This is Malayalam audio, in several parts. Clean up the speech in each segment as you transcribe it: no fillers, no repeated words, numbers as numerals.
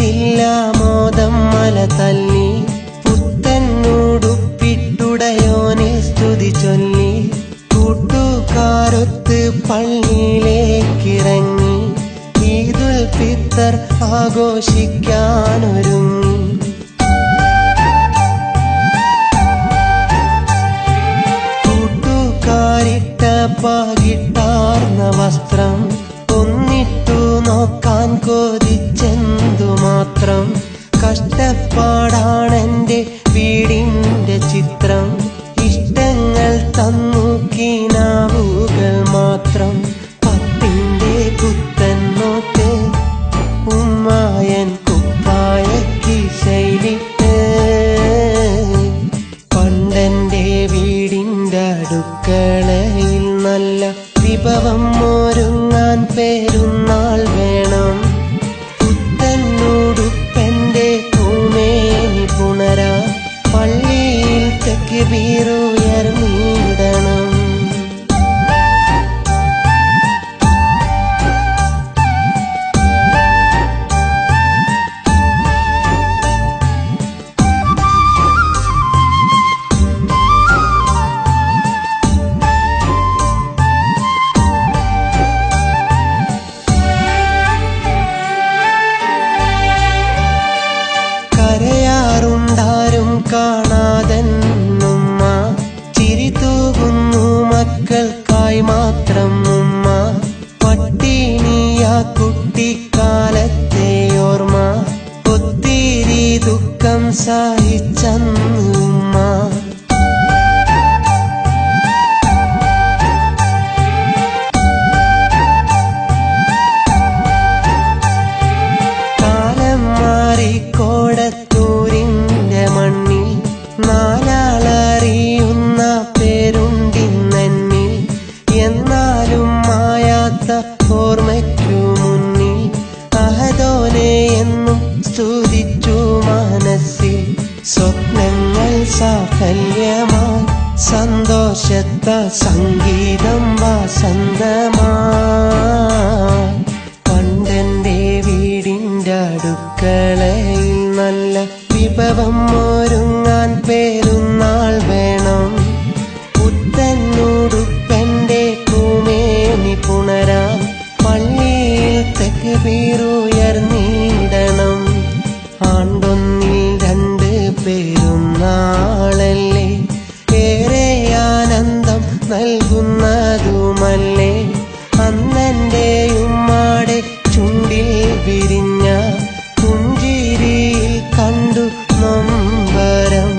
മനസ്സില്ല മോദം മല തല്ലി പുത്തനുടുപ്പിട്ടുടയോനെ സ്തുതി ചൊല്ലി കൂട്ടുകാരൊത്ത് പള്ളിയിലേക്കിറങ്ങി ഈദുൽ ഫിത്തർ ആഘോഷിക്കാനൊരുങ്ങി. കൂട്ടുകാരിട്ട പകിട്ടാർന്ന വസ്ത്രം ഒന്നിട്ടു നോക്കാൻ കൊതിച്ചെന്തുമാത്രം. കഷ്ടപ്പാടാണെന്റെ വീടിന്റെ ചിത്രം, ഇഷ്ടങ്ങൾ തന്നു കിനാവുകൾ മാത്രം. പത്തിന്റെ പുത്തൻ നോട്ട് ഉമ്മായൻ കുപ്പായ കിശയിലിട്ട് പണ്ടെന്റെ വീടിന്റെ അടുക്കളയിൽ നല്ല വിഭവം ഒരുങ്ങാൻ പെരുന്നാൾ വേണം. പുത്തനുടുപ്പെന്റെ പൂമേനി പുണരാ പള്ളിയിൽ തക്ബീറുയർന്നിടണം. കരയാറുണ്ടാരും കാണാതെന്നുമ്മ, ചിരി തൂകുന്നു മക്കൾക്കായി മാത്രം ഉമ്മ. പട്ടിണിയാ കുട്ടിക്കാലത്തെ ഓർമ്മ, ഒത്തിരി ദുഃഖം സഹിച്ചന്നുമ്മ. കാലം മാറി കോടത്തൂരിന്റെ മണ്ണിൽ നാലാളറിയുന്ന പേരുണ്ടിന്നെന്നിൽ. എന്നാലും മായാത്ത ഓർമ്മയ്ക്കു മുന്നിൽ അഹദോനെ എന്നും സ്തുതിച്ചു മനസ്സിൽ. സ്വപ്നങ്ങൾ സാഫല്യമായി സന്തോഷത്ത സംഗീതം വസന്തമായി. പണ്ടെന്റെ വീടിന്റെ അടുക്കളയിൽ നല്ല വിഭവം ഒരുങ്ങാൻ പെരുന്നാൾ വേണം. പുത്തനുടുപ്പെന്റെ പൂമേനി പുണരാൻ പള്ളിയിൽ തക്ബീറുയർന്നിടണം. ആണ്ടൊന്നിൽ 2 പെരുന്നാളല്ലേ, ഏറെ ആനന്ദം നൽകുന്നതുമല്ലേ. അന്നെന്റെ ഉമ്മാടെ ചുണ്ടിൽ വിരിഞ്ഞ പുഞ്ചിരിയിൽ കണ്ടു നൊമ്പരം.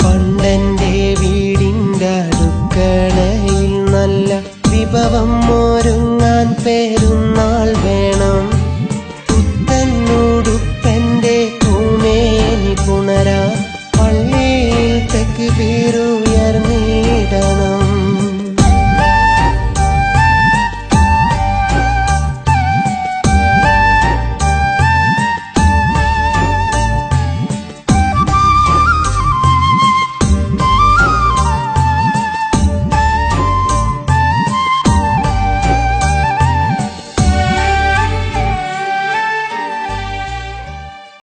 പണ്ടെന്റെ വീടിന്റെ അടുക്കളയിൽ നല്ല വിഭവം ഒരുങ്ങാൻ പെരുന്നാൾ വേണം. പുത്തനുടുപ്പെന്റെ പൂമേനി പുണരാ പള്ളിയിൽ തക്ബീറു